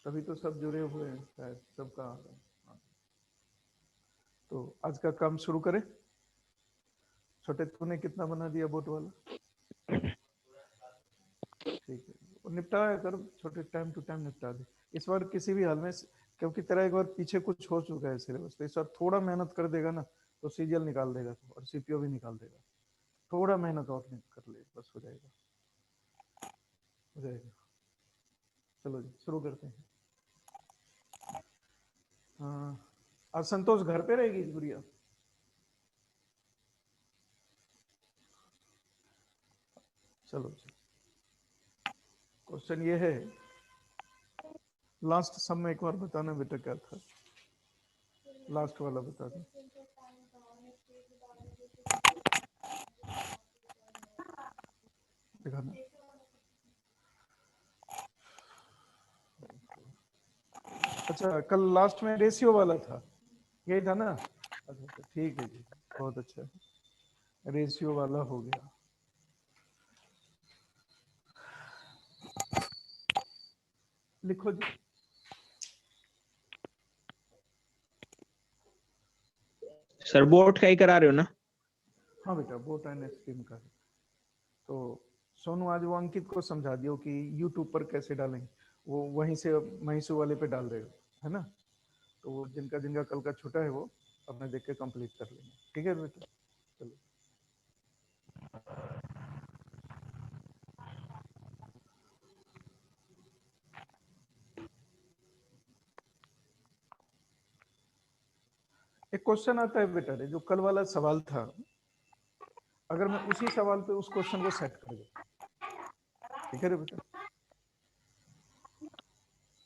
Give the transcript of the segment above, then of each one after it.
तभी तो सब जुड़े हुए हैं शायद, सबका आ रहा है। तो आज का काम शुरू करें। छोटे तूने कितना बना दिया बोट वाला? ठीक है, वो निपटाया कर छोटे, टाइम टू टाइम निपटा दे इस बार किसी भी हाल में, क्योंकि तेरा एक बार पीछे कुछ हो चुका है सिलेबस, तो इस बार थोड़ा मेहनत कर देगा ना तो सीजीएल निकाल देगा तो, और सीपीओ भी निकाल देगा। थोड़ा मेहनत और कर ले, बस हो जाएगा, हो जाएगा। चलो जी शुरू करते हैं। हाँ, आज संतोष घर पे रहेगी गुड़िया? चलो क्वेश्चन ये है, लास्ट सम में एक बार बताना बेटा क्या था, लास्ट वाला बता दो। दिखाना। अच्छा कल लास्ट में रेशियो वाला था, यही था ना? अच्छा ठीक है जी, बहुत अच्छा, रेशियो वाला हो गया। लिखो जी। सर बोर्ड का ही करा रहे हो ना? हाँ बेटा बोट एंड स्ट्रीम का। तो सोनू आज वो अंकित को समझा दियो कि यूट्यूब पर कैसे डालेंगे, वो वहीं से महिषू वाले पे डाल देगा, है ना? तो वो जिनका जिनका कल का छुटा है वो अपने देख के कंप्लीट कर लेंगे, ठीक है बेटा? चलो एक क्वेश्चन आता है बेटा रे, जो कल वाला सवाल था, अगर मैं उसी सवाल पे उस क्वेश्चन को सेट कर दूं, ठीक है रे बेटा?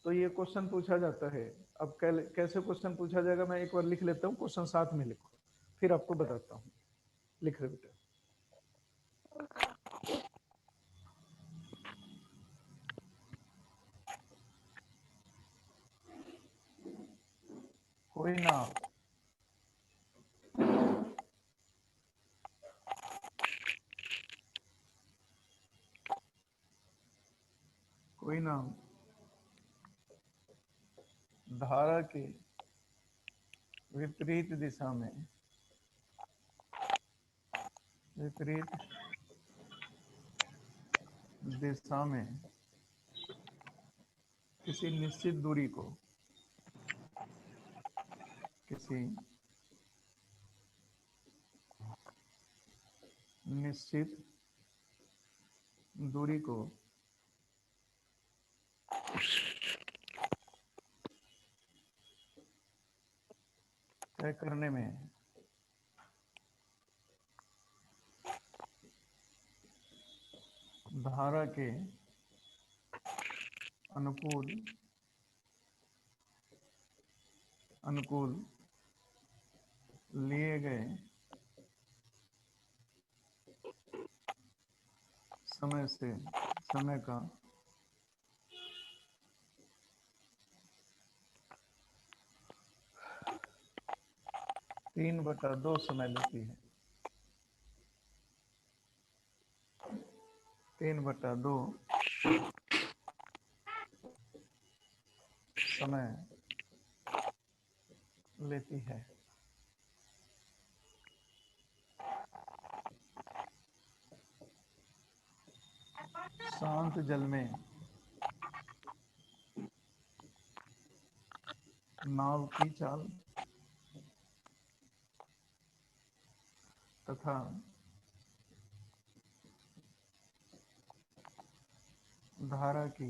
तो ये क्वेश्चन पूछा जाता है। अब कैसे क्वेश्चन पूछा जाएगा, मैं एक बार लिख लेता हूँ, क्वेश्चन साथ में लिखो, फिर आपको बताता हूँ। लिख रहे बेटा? कोई ना, कोई ना धारा के विपरीत दिशा में, विपरीत दिशा में किसी निश्चित दूरी को, किसी निश्चित दूरी को तय करने में धारा के अनुकूल अनुकूल लिए गए समय का 3/2 समय लेती है। 3/2 समय लेती है। शांत जल में नाव की चाल तथा धारा की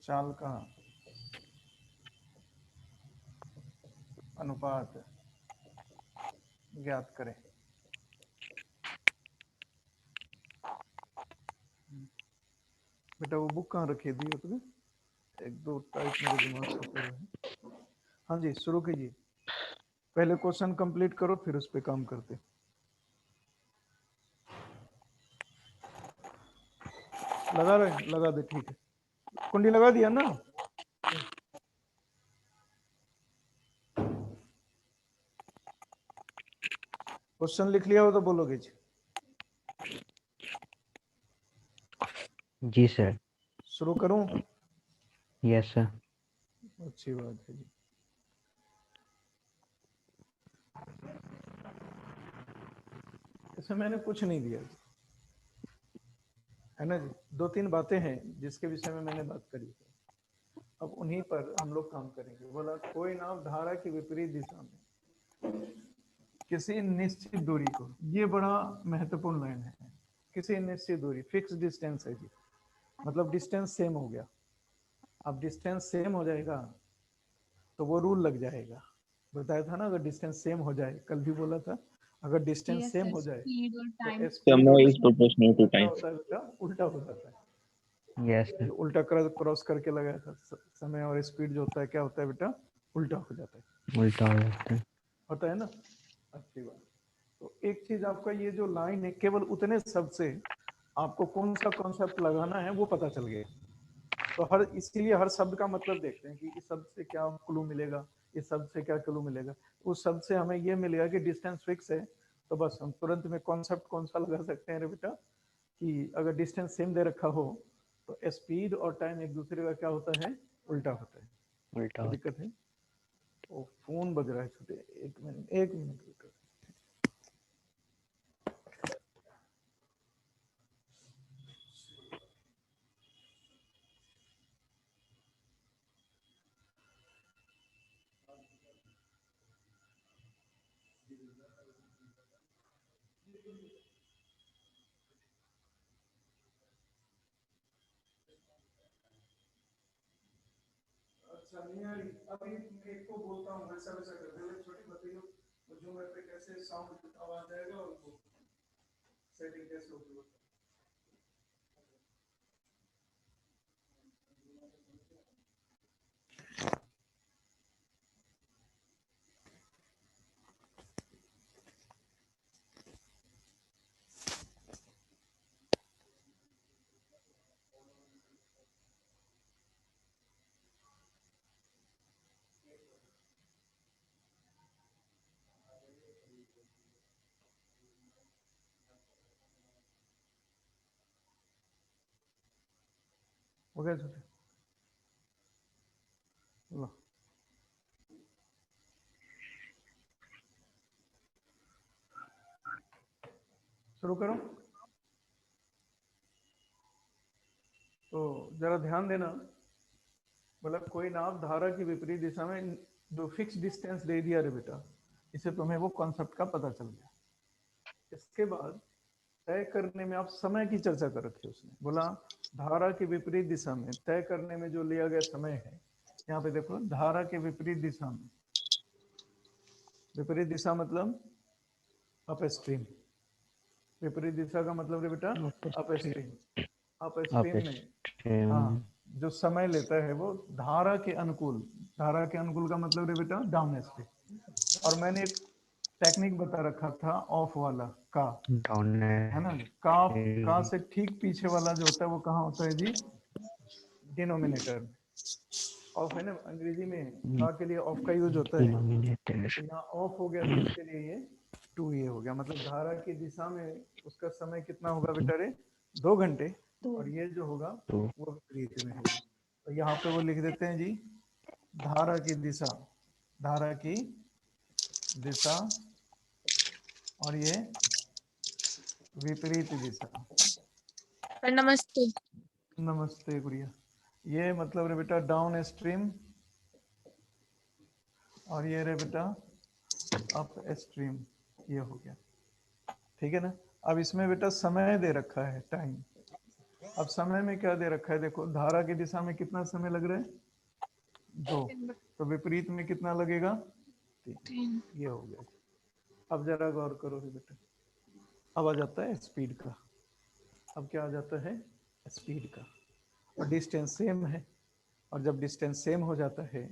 चाल का अनुपात ज्ञात करें। बेटा वो बुक कहाँ रखी दी है तुम्हें? एक दो टाइप मेरे दिमाग से पूरा है। हाँ जी शुरू कीजिए, पहले क्वेश्चन कंप्लीट करो फिर उस पर काम करते। लगा रहे, लगा दे, ठीक है। कुंडी लगा दिया ना? क्वेश्चन लिख लिया हो तो बोलोगे जी। जी सर। शुरू करूं? Yes sir. अच्छी बात है जी। इसमें मैंने कुछ नहीं दिया है ना जी। 2-3 बातें हैं जिसके विषय में मैंने बात करी है, अब उन्हीं पर हम लोग काम करेंगे। बोला कोई नाव धारा की विपरीत दिशा में किसी निश्चित दूरी को, ये बड़ा महत्वपूर्ण लाइन है, किसी निश्चित दूरी, फिक्स डिस्टेंस है जी, मतलब डिस्टेंस सेम हो गया। अब डिस्टेंस सेम हो जाएगा तो वो रूल लग जाएगा, बताया था ना, अगर डिस्टेंस सेम हो जाए, कल भी बोला था, अगर डिस्टेंस सेम हो जाए तो स्पीड और समय इज टाइम प्रोपोर्शनल टू क्या टाइम। होता है बेटा, उल्टा हो जाता है। Yes sir. जो उल्टा क्रॉस करके लगाया था, समय और स्पीड जो होता है क्या होता है बेटा, उल्टा हो जाता है। उल्टा हो जाता है। होता है ना, अच्छी बात। तो एक चीज आपका ये जो लाइन है, केवल उतने शब्द से आपको कौन सा कॉन्सेप्ट लगाना है वो पता चल गया। तो हर, इसीलिए हर शब्द का मतलब देखते हैं कि इस शब्द से क्या क्लू मिलेगा, इस शब्द से क्या क्लू मिलेगा। उस शब्द से हमें ये मिलेगा कि डिस्टेंस फिक्स है, तो बस हम तुरंत में कॉन्सेप्ट कौन सा लगा सकते हैं रे बेटा, कि अगर डिस्टेंस सेम दे रखा हो तो स्पीड और टाइम एक दूसरे का क्या होता है, उल्टा होता है। उल्टा कोई होता दिक्कत है? ओ फोन बज रहा है छोटे, एक मिनट रुको। अच्छा नहीं आ रही, अभी एक को बोलता हूँ वैसा वैसा कर दे, छोटी बताइए जो मेरे पे कैसे साउंड आवाज आएगा और वो सेटिंग कैसे होगी। हो गया छोटे, लो शुरू करो। तो जरा ध्यान देना, मतलब कोई नाव धारा की विपरीत दिशा में जो फिक्स डिस्टेंस दे दिया रे बेटा, इसे तुम्हें वो कॉन्सेप्ट का पता चल गया। इसके बाद तय करने में, आप समय की चर्चा कर रखी है उसने, बोला धारा की विपरीत दिशा में तय करने में जो लिया गया समय है, यहाँ पे देखो धारा के विपरीत दिशा में, विपरीत दिशा मतलब अप स्ट्रीम, विपरीत दिशा का मतलब है बेटा अप स्ट्रीम। अप स्ट्रीम में हाँ, जो समय लेता है वो धारा के अनुकूल, धारा के अनुकूल का मतलब है बेटा डाउन स्ट्रीम। और मैंने एक टेक्निक बता रखा था ऑफ वाला का, डाउन है ना, का से ठीक पीछे वाला जो होता है वो कहाँ होता है जी, डिनोमिनेटर में। ऑफ है ना, अंग्रेजी में का के लिए ऑफ का यूज होता है, तो यहाँ ऑफ हो गया तो इसके लिए ये 2a हो गया, मतलब धारा की दिशा में उसका समय कितना होगा बेटा रे, 2 घंटे, और ये जो होगा वो विपरीत में होगा। तो यहाँ पे वो लिख देते हैं जी, धारा की दिशा, धारा की दिशा और ये विपरीत दिशा। नमस्ते। नमस्ते गुड़िया। ये मतलब रे बेटा डाउन स्ट्रीम, और ये रे बेटा अप स्ट्रीम, ये हो गया, ठीक है ना। अब इसमें बेटा समय दे रखा है, टाइम। अब समय में क्या दे रखा है, देखो धारा की दिशा में कितना समय लग रहा है, 2, तो विपरीत में कितना लगेगा, 3, ये हो गया। अब जरा गौर करो बेटा, अब आ जाता है स्पीड का, अब क्या आ जाता है, स्पीड का, और डिस्टेंस सेम है, और जब डिस्टेंस सेम हो जाता है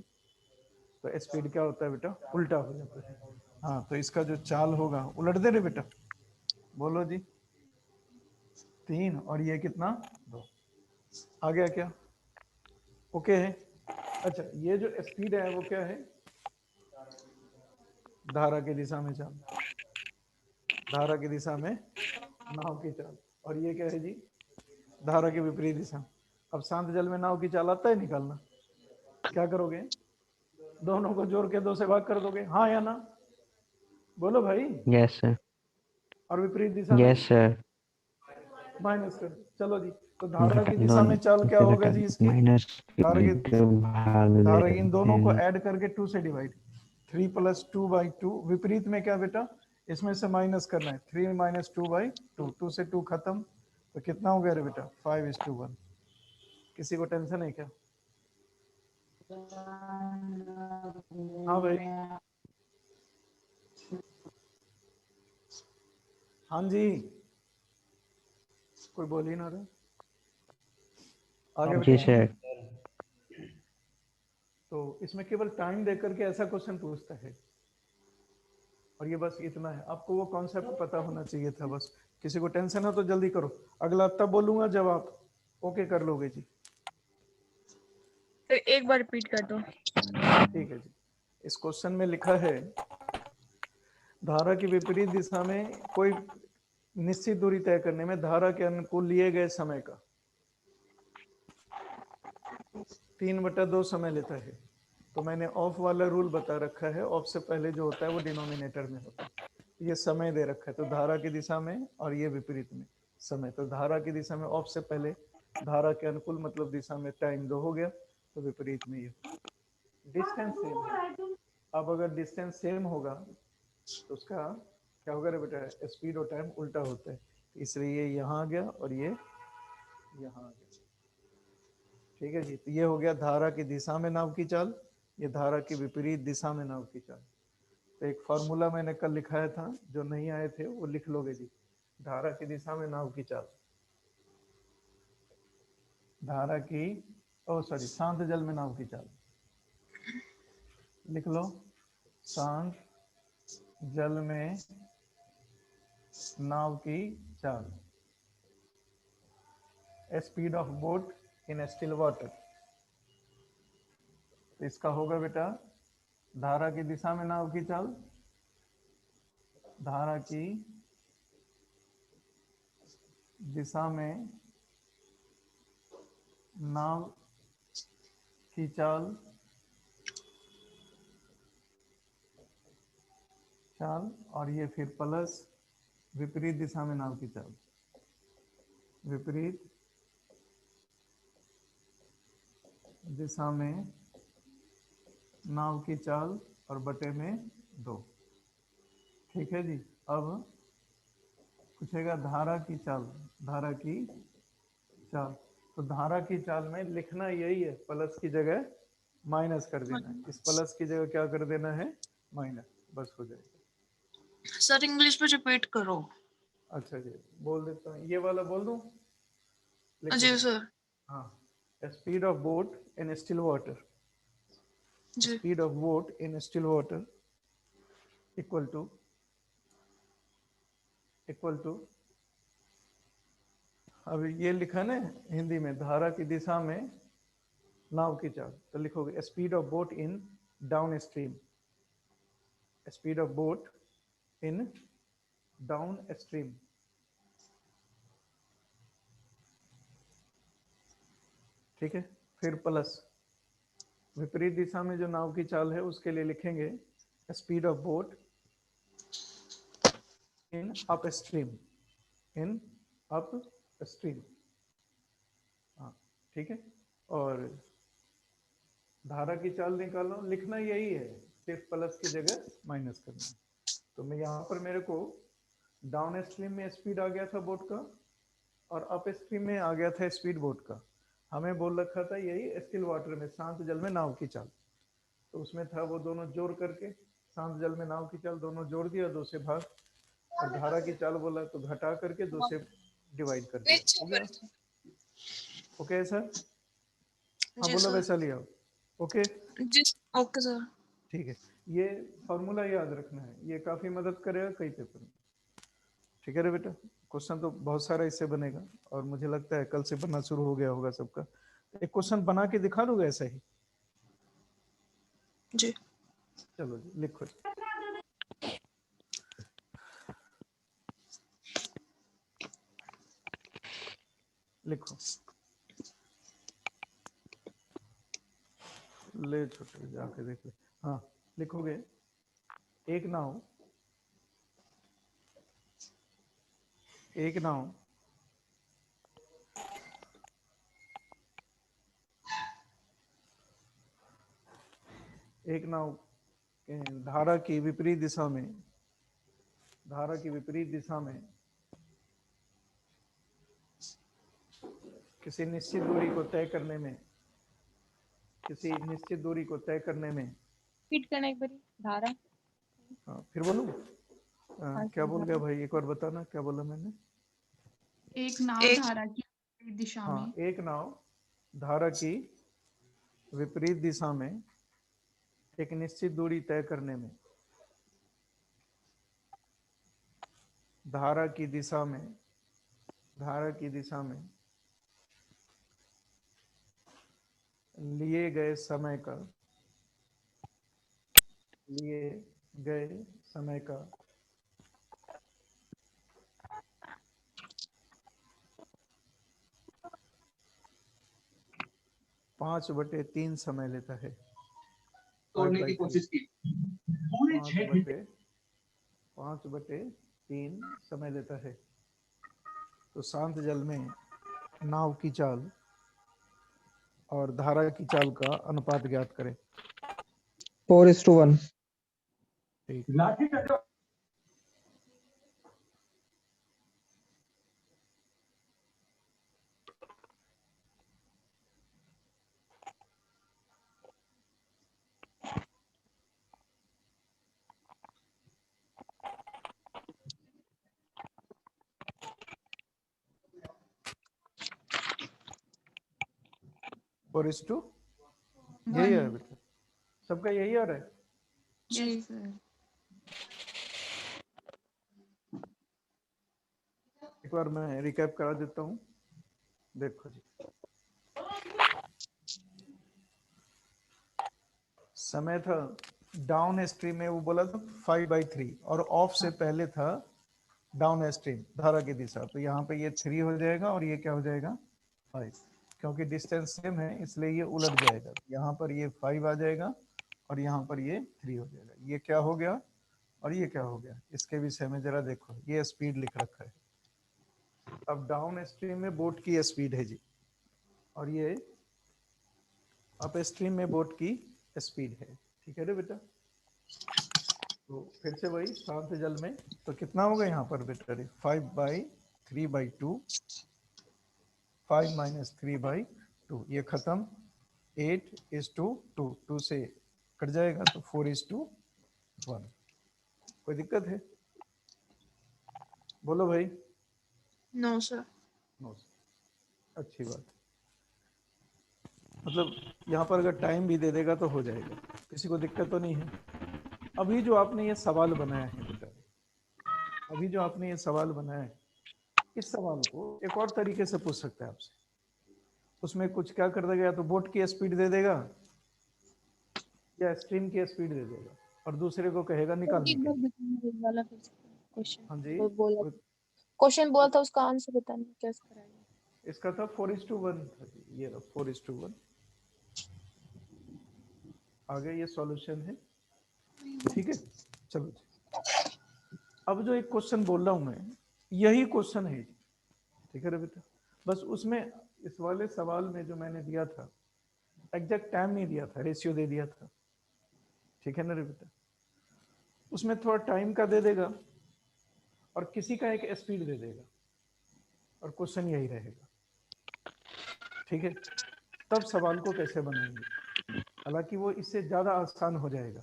तो स्पीड क्या होता है बेटा, उल्टा हो जाता है। हाँ, तो इसका जो चाल होगा, उलट दे रे बेटा, बोलो जी, 3 और ये कितना, 2, आ गया क्या, ओके है। अच्छा, ये जो स्पीड है वो क्या है, धारा की दिशा में चाल, धारा की दिशा में नाव की चाल, और ये क्या है जी, धारा के विपरीत दिशा। अब शांत जल में नाव की चाल आता है निकालना, क्या करोगे? दोनों को जोड़ के 2 से भाग कर दोगे, हाँ या ना? बोलो भाई। Yes, sir. और विपरीत दिशा में Yes, sir. माइनस कर। चलो जी, तो धारा की दिशा दोनों में चाल क्या होगा जी इसकी? माइनस धारा की भाग धारा इन दोनों को देंगे। ऐड करके 2 से डिवाइड, 3 + 2/2। विपरीत में क्या बेटा? इसमें से माइनस करना है, 3 - 2/2, 2 से 2 खत्म, तो कितना हो गया रे बेटा? 5:1। किसी को टेंशन है क्या? हाँ भाई, हाँ जी, कोई बोल ही ना रहा। आगे जी बेटा। सर। तो इसमें केवल टाइम देकर के ऐसा क्वेश्चन पूछता है, और ये बस इतना है। आपको वो कॉन्सेप्ट पता होना चाहिए था बस। किसी को टेंशन है तो जल्दी करो, अगला तब बोलूंगा जब आप ओके कर लोगे जी। फिर एक बार रिपीट कर दो। ठीक है जी। इस क्वेश्चन में लिखा है, धारा की विपरीत दिशा में कोई निश्चित दूरी तय करने में धारा के अनुकूल लिए गए समय का 3/2 समय लेता है। तो मैंने ऑफ वाला रूल बता रखा है, ऑफ से पहले जो होता है वो डिनोमिनेटर में होता है। ये समय दे रखा है, तो धारा की दिशा में और ये विपरीत में समय। तो धारा की दिशा में ऑफ से पहले, धारा के अनुकूल मतलब दिशा में टाइम 2 हो गया, तो विपरीत में ये डिस्टेंस सेम है। अब अगर डिस्टेंस सेम होगा तो उसका क्या होगा रे बेटा? स्पीड और टाइम उल्टा होता है, इसलिए ये यहाँ आ गया और ये यहाँ आ गया। ठीक है जी, तो ये हो गया धारा की दिशा में नाव की चाल, ये धारा की विपरीत दिशा में नाव की चाल। तो एक फॉर्मूला मैंने कल लिखाया था, जो नहीं आए थे वो लिख लोगे जी। धारा की दिशा में नाव की चाल, धारा की शांत जल में नाव की चाल लिख लो। शांत जल में नाव की चाल, speed of boat in still water. तो इसका होगा बेटा, धारा की दिशा में नाव की चाल, धारा की दिशा में नाव की चाल और ये फिर प्लस विपरीत दिशा में नाव की चाल, विपरीत दिशा में नाव की चाल और बटे में 2। ठीक है जी। अब पूछेगा धारा की चाल, धारा की चाल। तो धारा की चाल में लिखना यही है, प्लस की जगह माइनस कर देना है, इस प्लस की जगह क्या कर देना है? माइनस, बस हो जाएगा। सर इंग्लिश में रिपीट करो। अच्छा जी, बोल देता हूँ, ये वाला बोल दूं? जी सर। हाँ, speed of boat in still water, जी। Speed of boat in still water equal to अब ये लिखा ना हिंदी में, धारा की दिशा में नाव की चाल, तो लिखोगे speed of boat in down stream, speed of boat in down stream. ठीक है, फिर प्लस विपरीत दिशा में जो नाव की चाल है उसके लिए लिखेंगे speed of boat in up stream, in up stream. हाँ ठीक है। और धारा की चाल निकालो, लिखना यही है, सिर्फ प्लस की जगह माइनस करना है। तो मैं यहाँ पर मेरे को डाउन स्ट्रीम में स्पीड आ गया था बोट का, और अप स्ट्रीम में आ गया था स्पीड बोट का। हमें बोल रखा था यही स्टिल वाटर में, शांत जल में नाव की चाल, तो उसमें था वो दोनों जोड़ करके, शांत जल में नाव की चाल दोनों जोड़ दिया 2 से भाग, और धारा की चाल बोला तो घटा करके 2 से डिवाइड कर दिया, हो गया। Okay sir? हाँ बोलो, वैसा लिया। ओके जी ओके सर। ठीक है, ये फॉर्मूला याद रखना है, ये काफी मदद करेगा कई पेपर में। ठीक है रे बेटा, क्वेश्चन तो बहुत सारा इससे बनेगा, और मुझे लगता है कल से बनना शुरू हो गया होगा सबका। एक क्वेश्चन बना के दिखा दूंगा ऐसा ही। जी। चलो जी, लिखो। लिखो, ले छोटे जाके देख ले। हाँ लिखोगे, एक नाव एक नाव एक नाव धारा की विपरीत दिशा में, धारा की विपरीत दिशा में किसी निश्चित दूरी को तय करने में, किसी निश्चित दूरी को तय करने में, रिपीट करना एक बार, धारा। हाँ फिर बोलूं, क्या बोल गया भाई, एक बार बताना क्या बोला मैंने। एक नाव धारा की विपरीत दिशा हाँ में, एक नाव धारा की विपरीत दिशा में एक निश्चित दूरी तय करने में, धारा की दिशा में, धारा की दिशा में लिए गए समय का, लिए गए समय का 5/3 समय लेता है। तोड़ने की कोशिश की। पूरे 6 घंटे 5/3 समय लेता है। तो शांत जल में नाव की चाल और धारा की चाल का अनुपात ज्ञात करें। 4:1। ठीक, लाठी का जो और इस टू यही है बेटा, सबका यही आ रहा है। जी सर। एक बार मैं रिकैप करा देता हूँ, देखो जी। समय था डाउन स्ट्रीम में, वो बोला था 5/3 और ऑफ से पहले था डाउन स्ट्रीम धारा की दिशा, तो यहाँ पे ये 3 हो जाएगा और ये क्या हो जाएगा 5, क्योंकि डिस्टेंस सेम है इसलिए ये उलट जाएगा। यहाँ पर ये 5 आ जाएगा और यहाँ पर ये 3 हो जाएगा। ये क्या हो गया और ये क्या हो गया, इसके विषय में जरा देखो, ये स्पीड लिख रखा है। अब डाउन स्ट्रीम में बोट की स्पीड है जी, और ये अप स्ट्रीम में बोट की स्पीड है। ठीक है रे बेटा, तो फिर से वही शांत जल में तो कितना होगा यहाँ पर बेटा रे, 5/3/2, 5 - 3/2, ये खत्म, 8:2, 2 से कट जाएगा तो 4:1। कोई दिक्कत है, बोलो भाई। No sir. नो, अच्छी बात। मतलब यहाँ पर अगर टाइम भी दे देगा तो हो जाएगा, किसी को दिक्कत तो नहीं है। अभी जो आपने ये सवाल बनाया है बेटा, अभी जो आपने ये सवाल बनाया है, इस सवाल को एक और तरीके से पूछ सकता है आपसे। उसमें कुछ क्या कर देगा, तो बोट की स्पीड दे देगा या स्ट्रीम की स्पीड दे देगा और दूसरे को कहेगा निकालने एक के बार लिए। बताना एक वाला फिर से क्वेश्चन। हाँ जी, वो बोला क्वेश्चन बोला था, उसका आंसर बताना कैसे कराएंगे। इसका था 4:1 था जी, ये 4:1। आगे ये सॉल्यूशन है, ठीक है। चलो जी, अब जो एक क्वेश्चन बोल रहा हूं मैं, यही क्वेश्चन है, ठीक है रे बेटा। बस उसमें इस वाले सवाल में जो मैंने दिया था, एग्जैक्ट टाइम नहीं दिया था, रेशियो दे दिया था, ठीक है ना रे बेटा। उसमें थोड़ा टाइम का दे देगा और किसी का एक स्पीड दे देगा और क्वेश्चन यही रहेगा, ठीक है। तब सवाल को कैसे बनाएंगे, हालांकि वो इससे ज्यादा आसान हो जाएगा,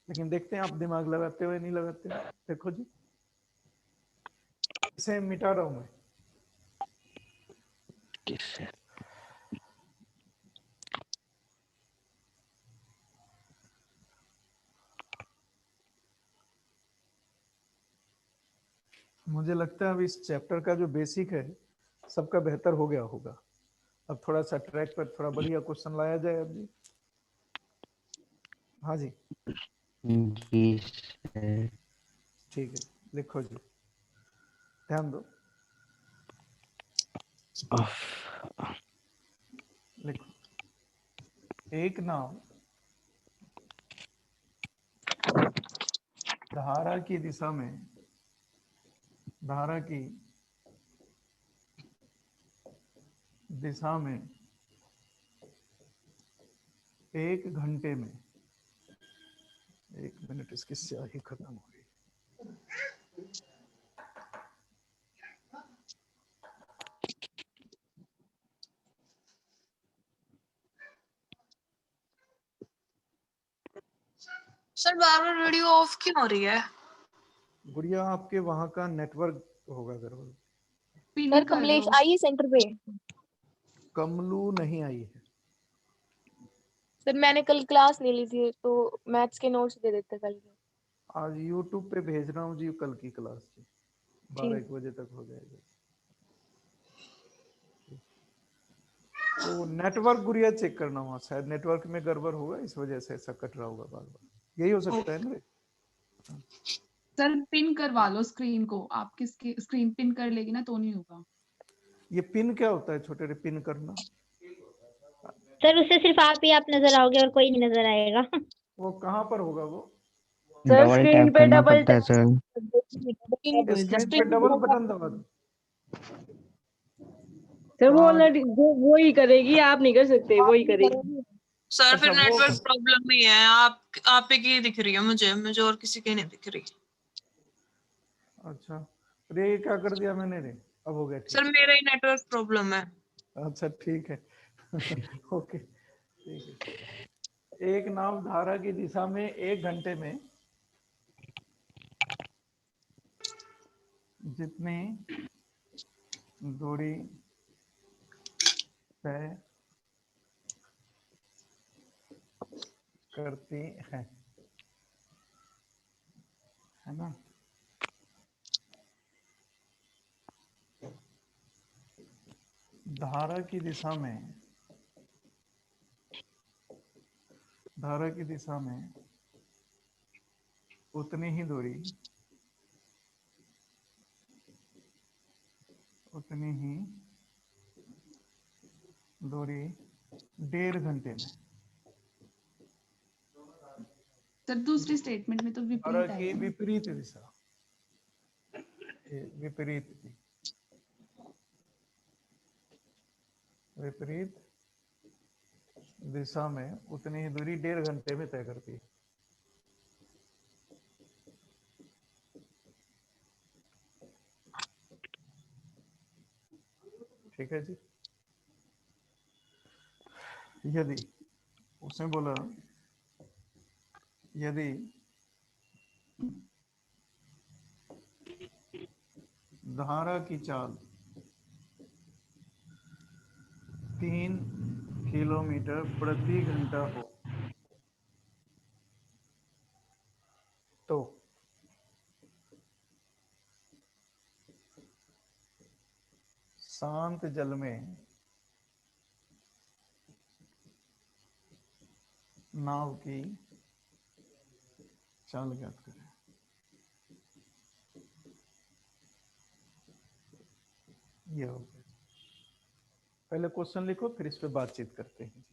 लेकिन देखते हैं आप दिमाग लगाते हुए नहीं लगाते। देखो जी, इसे मिटा रहा हूं मैं, किससे? मुझे लगता है अब इस चैप्टर का जो बेसिक है सबका बेहतर हो गया होगा। अब थोड़ा सा ट्रैक पर थोड़ा बढ़िया क्वेश्चन लाया जाए अब जी। हाँ जी जी सर। ठीक है, लिखो जी, ध्यान दो। ऑफ। लिखो, एक नाव धारा की दिशा में, धारा की दिशा में 1 घंटे में, 1 मिनट इसकी स्याही खत्म हो गई। Sir bar bar video of क्यों हो रही है? गुड़िया आपके वहां का नेटवर्क होगा गड़बड़। पिन सर कर कमलेश दो। आइए सेंटर पे। कमलू नहीं आई है। सर मैंने कल क्लास ले ली थी तो मैथ्स के नोट्स दे देते कल के। आज यूट्यूब पे भेज रहा हूँ जी कल की क्लास की, 12-1 बजे तक हो जाएगा। तो नेटवर्क गुड़िया चेक करना हुआ, शायद नेटवर्क में गड़बड़ होगा, इस वजह से ऐसा कट रहा होगा बार बार, यही हो सकता है ना। सर पिन करवा लो स्क्रीन को, आपकी स्क्रीन पिन कर लेगी ना तो नहीं होगा। ये पिन क्या होता है छोटे रे, पिन करना? सर उससे सिर्फ आप नजर आओगे और कोई नहीं नजर आएगा। वो कहाँ पर होगा वो? सर डबल स्क्रीन टैप पे करना डबल पड़ता है सर। स्क्रीन पे डबल बटन दबा दो। सर वो हाँ। ऑलरेडी वो ही करेगी, आप नहीं कर सकते, वो ही करेगी। सर फिर अच्छा, वो नेटवर्क प्रॉब्लम ही है। आप ही की दिख रही है मुझे और किसी की नहीं दिख रही। अच्छा, रे क्या कर दिया मैंने रे? अब हो गया ठीक। सर मेरा ही नेटवर्क प्रॉब्लम है। अच्छा ठीक है। ओके ठीक है। एक नाव धारा की दिशा में 1 घंटे में जितनी दूरी तय करती है ना, धारा की दिशा में, धारा की दिशा में उतनी ही दूरी, उतनी ही दूरी 1.5 घंटे में। सर दूसरी स्टेटमेंट में तो धारा विपरीत की आएगा। विपरीत दिशा, विपरीत विपरीत दिशा में उतनी ही दूरी 1.5 घंटे में तय करती है। ठीक है जी। यदि उसने बोला, यदि धारा की चाल 3 किलोमीटर प्रति घंटा हो तो शांत जल में नाव की चाल ज्ञात करें। यह हो गया। पहले क्वेश्चन लिखो फिर इस पे बातचीत करते हैं।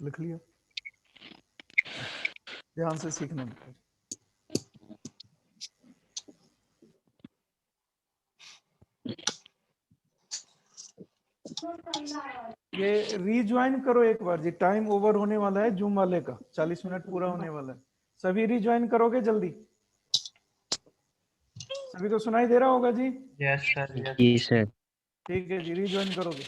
लिख लिया? ध्यान से सीखना बेटा। ये रीज्वाइन करो एक बार जी, टाइम ओवर होने वाला है जूम वाले का, 40 मिनट पूरा होने वाला है। सभी रीज्वाइन करोगे जल्दी? सभी को सुनाई दे रहा होगा जी? जी सर। ठीक है जी, रीज्वाइन करोगे।